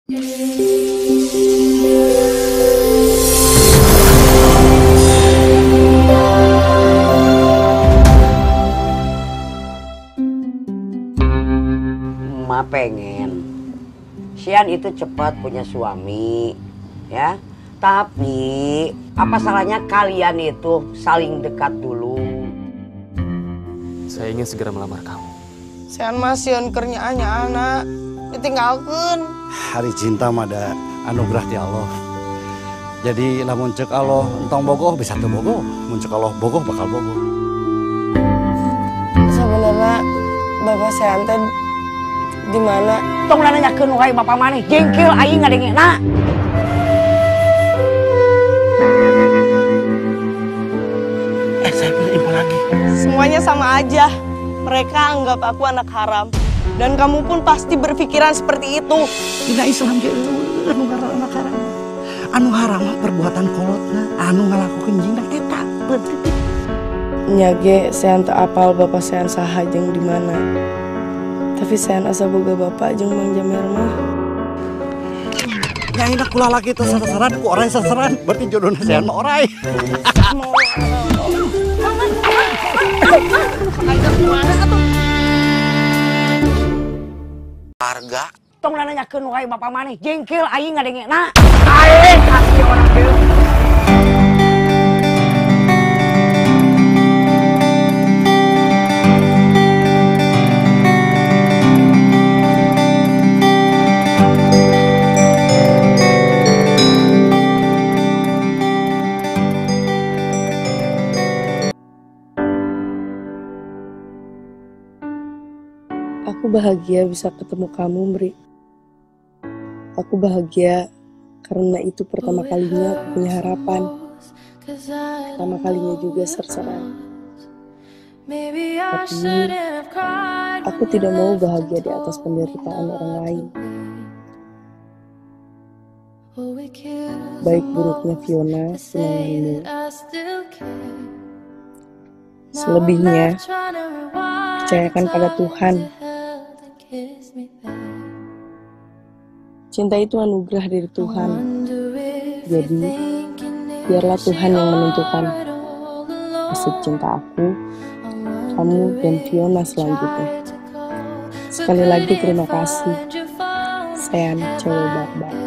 Ma pengen Sian itu cepat punya suami, ya. Tapi apa salahnya kalian itu saling dekat dulu? Saya ingin segera melamar kamu. Sian mah sieun keur nyaanya anak ditinggalkeun. Hari cinta mah ada anugerah ti Allah. Jadi lamun ceuk Allah entong bogoh bisa teu bogoh, mun ceuk Allah bogoh bakal bogoh. Sebenarnya Bapak Sian teh di mana? Tong nanyakeun wae bapak maneh, jengkel aing ngadengena. Saya pilih ibu lagi. Semuanya sama aja. Mereka anggap aku anak haram. Dan kamu pun pasti berpikiran seperti itu. Dina Islam ge anu ngaran anak haram. Anu haram mah perbuatan kolotna, anu ngalakukeun jingna eta beutit. Nya ge sean teu apal Bapak sean saha jeung di mana. Tapi sean asa boga Bapak jeung Mang Jamil mah. Nya indak kula laki teh sasaran ku oray sasaran, berarti jodohna sean mah oray. Harga tong nanyakeun wae bapak maneh, jengkel aing ngadengena. Aing kasih orang kieu. Aku bahagia bisa ketemu kamu, Mri. Aku bahagia karena itu pertama kalinya aku punya harapan. Pertama kalinya juga serseran. Tapi aku tidak mau bahagia di atas penderitaan orang lain. Baik buruknya Fiona, tunanganmu. Selebihnya, percayakan pada Tuhan. Cinta itu anugerah dari Tuhan. Jadi, biarlah Tuhan yang menentukan nasib cinta aku, kamu, dan Fiona selanjutnya. Sekali lagi terima kasih. Sean cewek barbar.